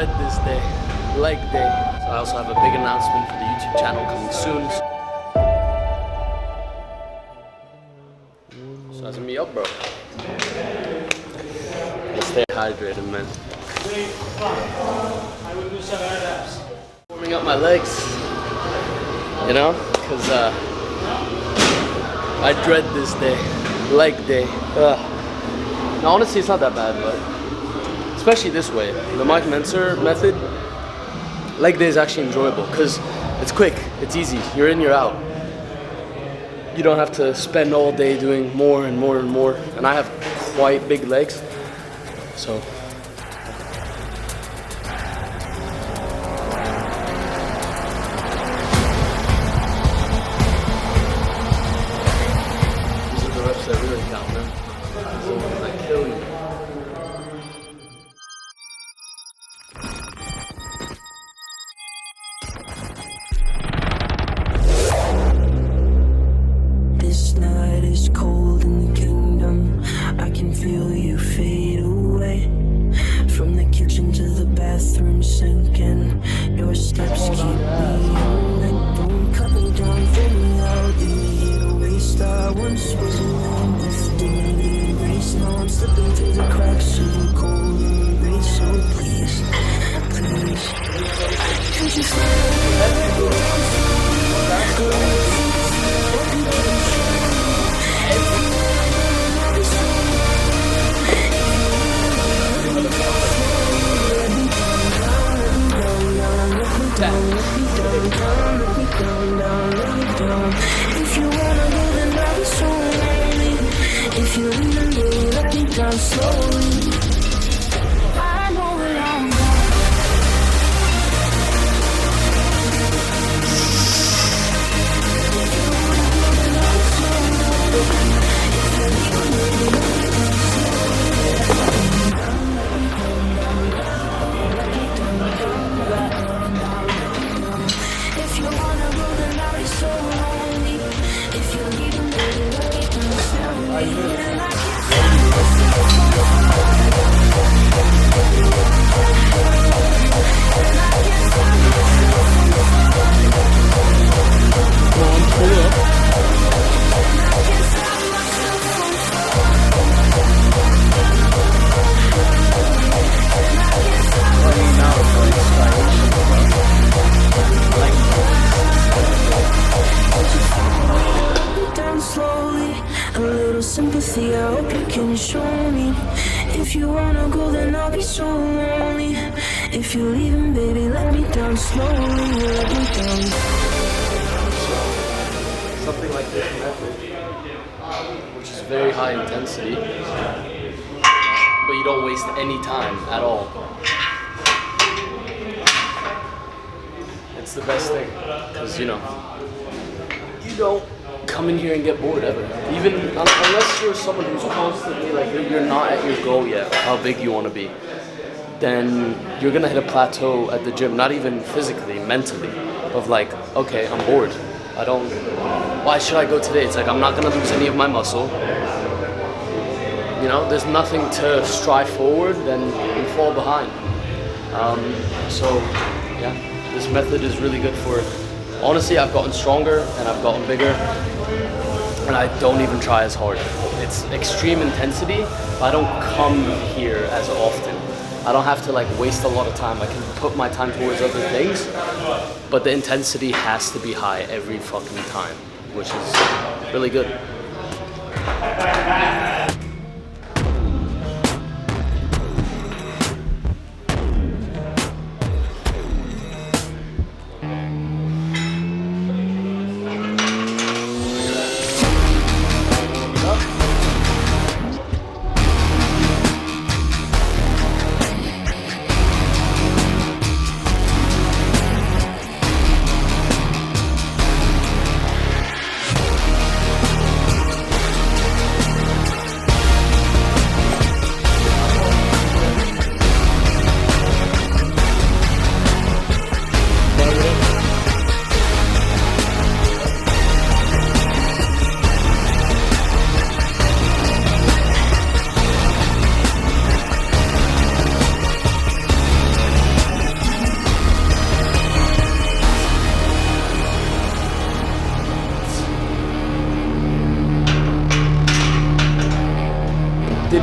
dread this day, leg day. So I also have a big announcement for the YouTube channel coming soon. So that's me up, bro. Let's stay hydrated, man. Warming up my legs, you know, because I dread this day, leg day. Now, honestly, it's not that bad, but especially this way, the Mike Mentzer method, leg day is actually enjoyable because it's quick, it's easy, you're in, you're out. You don't have to spend all day doing more and more and more. And I have quite big legs, so. These are the reps that really count, man. These are the ones that kill you. This night is cold in the kingdom. I can feel you fade away. From the kitchen to the bathroom sinking. Your steps keep me awake. Don't cut me down for me out. Here to waste. I once was a man with dignity and grace. Now I'm slipping through the cracks of the cold embrace. So please, please, can't you feel if you wanna go, then I'll be so lonely. If you leave me, let me down slowly. I know where I'm going. If you wanna go, then I'll be so lonely. If you leave me, let me down slowly. And I can't stop slowly, a little sympathy, I hope you can show me. If you wanna go, then I'll be so lonely. If you're leaving, baby, let me down slowly, let me down. Something like this method, which is very high intensity, but you don't waste any time at all. It's the best thing, because you don't come in here and get bored ever. Even unless you're someone who's constantly like you're not at your goal yet, how big you want to be, then you're gonna hit a plateau at the gym, not even physically, mentally, of like, okay, I'm bored. Why should I go today? It's like I'm not gonna lose any of my muscle. You know, there's nothing to strive forward, then you fall behind. So yeah, this method is really good for, honestly, I've gotten stronger and I've gotten bigger and I don't even try as hard. It's extreme intensity, but I don't come here as often. I don't have to like waste a lot of time. I can put my time towards other things, but the intensity has to be high every fucking time, which is really good.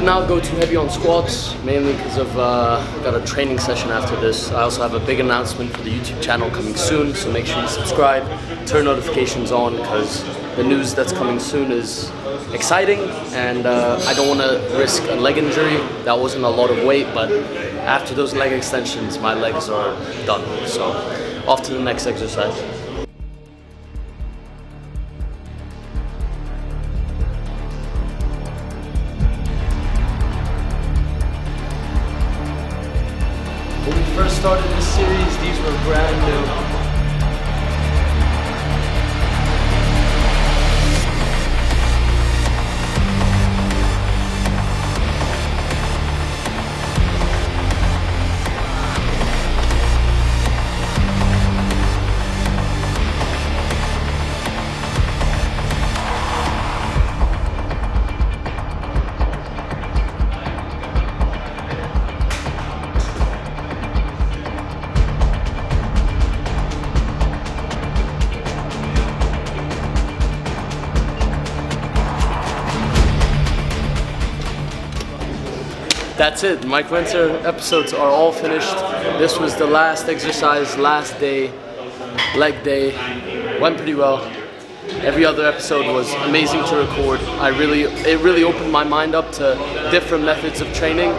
not go too heavy on squats, mainly because of got a training session after this. I also have a big announcement for the YouTube channel coming soon, so make sure you subscribe, turn notifications on, because the news that's coming soon is exciting, and I don't want to risk a leg injury. That wasn't a lot of weight, but after those leg extensions, my legs are done. So off to the next exercise. When we first started this series, these were brand new. That's it. Mike Mentzer episodes are all finished. This was the last exercise, last day, leg day. Went pretty well. Every other episode was amazing to record. It really opened my mind up to different methods of training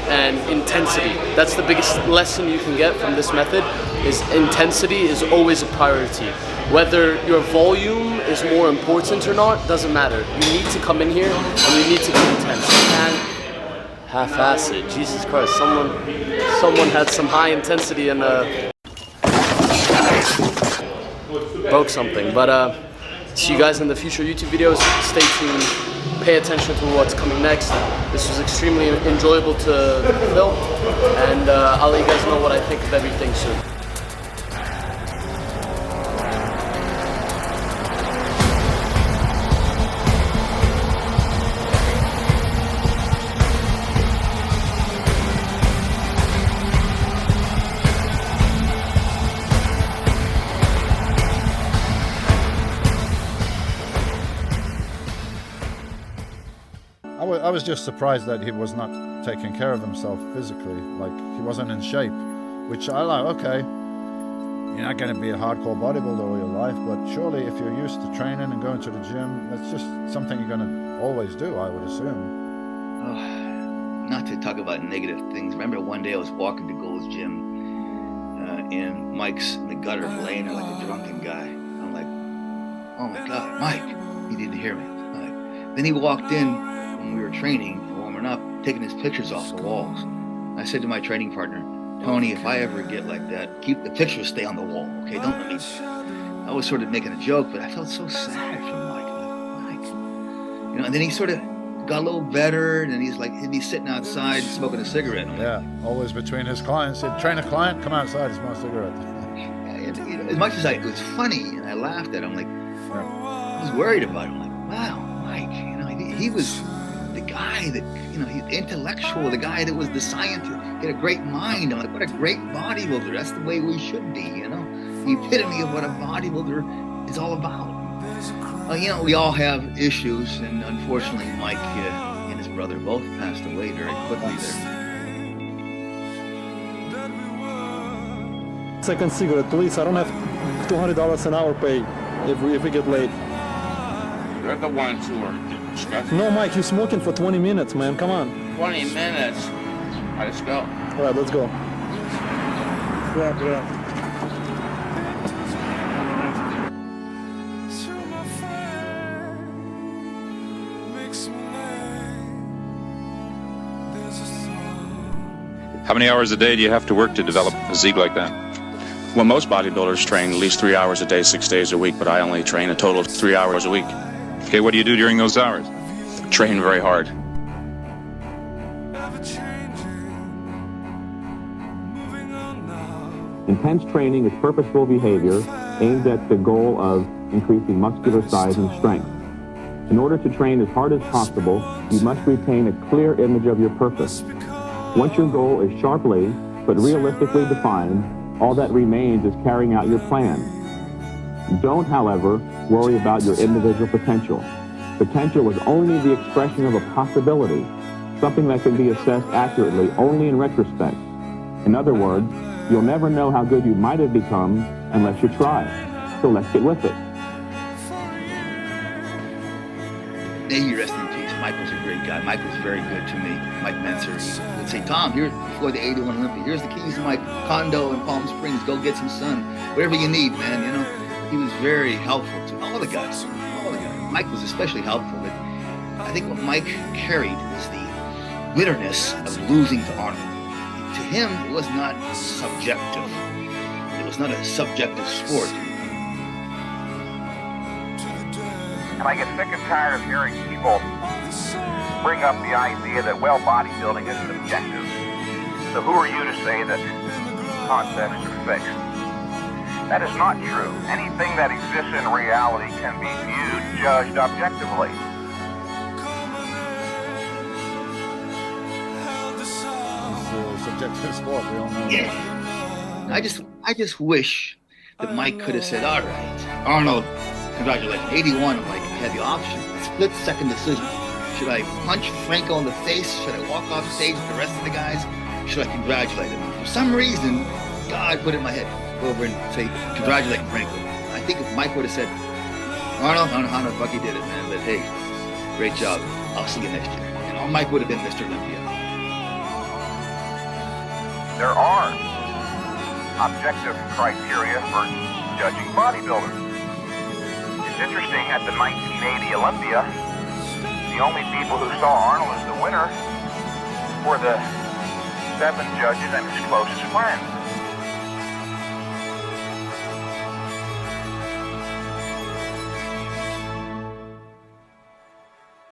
and intensity. That's the biggest lesson you can get from this method. Is intensity is always a priority. Whether your volume is more important or not doesn't matter. You need to come in here and you need to be intense. And half-ass it. Jesus Christ, someone had some high intensity and broke something. But see you guys in the future YouTube videos. Stay tuned. Pay attention to what's coming next. This was extremely enjoyable to film, and I'll let you guys know what I think of everything soon. I was just surprised that he was not taking care of himself physically, like he wasn't in shape, which I like. Okay, you're not going to be a hardcore bodybuilder all your life, but surely if you're used to training and going to the gym, that's just something you're going to always do, I would assume. Not to talk about negative things. Remember one day I was walking to Gold's Gym and Mike's in the gutter laying there like a drunken guy. I'm like, oh my God, Mike, he didn't hear me. Then he walked in when we were training, warming up, taking his pictures off the walls. I said to my training partner, Tony, if I ever get like that, keep the pictures stay on the wall, okay? Don't let me. I was sort of making a joke, but I felt so sad for Mike. You know, and then he sort of got a little better, and he's like, he'd be sitting outside smoking a cigarette. Yeah, always between his clients. He'd train a client, come outside, smoke a cigarette. As much as it was funny, and I laughed at him, like, I was worried about him. Like, wow, Mike, you know, he was the guy that, you know, he's intellectual, the guy that was the scientist. He had a great mind. I'm like, what a great bodybuilder. That's the way we should be, you know. The epitome of what a bodybuilder is all about. You know, we all have issues, and unfortunately, Mike and his brother both passed away very quickly there. Second cigarette, please. I don't have $200 an hour pay if we get late. You're the ones who are disgusting. No, Mike, you're smoking for 20 minutes, man. Come on. 20 minutes. All right, let's go. All right, let's go. Yeah. How many hours a day do you have to work to develop a physique like that? Well, most bodybuilders train at least 3 hours a day, 6 days a week, but I only train a total of 3 hours a week. Okay, what do you do during those hours? Train very hard. Intense training is purposeful behavior aimed at the goal of increasing muscular size and strength. In order to train as hard as possible, you must retain a clear image of your purpose. Once your goal is sharply but realistically defined, all that remains is carrying out your plan. Don't, however, worry about your individual potential. Potential is only the expression of a possibility, something that can be assessed accurately only in retrospect. In other words, you'll never know how good you might have become unless you try. So let's get with it. May he rest in peace. Mike was a great guy. Mike was very good to me. Mike Mentzer. He would say, Tom, here, before the 81 Olympia, here's the keys to my condo in Palm Springs. Go get some sun. Whatever you need, man, you know. He was very helpful to all the guys. All the guys. Mike was especially helpful. But I think what Mike carried was the bitterness of losing to Arnold. To him, it was not subjective. It was not a subjective sport. And I get sick and tired of hearing people bring up the idea that, well, bodybuilding is subjective. So who are you to say that concepts are fixed? That is not true. Anything that exists in reality can be viewed, judged objectively. It's a subjective sport, we all know. Yeah. I just wish that Mike could have said, all right, Arnold, congratulations. 81, I'm like, I had the option. Split second decision. Should I punch Franco in the face? Should I walk off stage with the rest of the guys? Should I congratulate him? For some reason, God put it in my head, go over and say, congratulate Franco. I think if Mike would have said, Arnold, I don't know how the fuck he did it, man, but hey, great job. I'll see you next year. And all Mike would have been Mr. Olympia. There are objective criteria for judging bodybuilders. It's interesting, at the 1980 Olympia, the only people who saw Arnold as the winner were the 7 judges and his closest friends.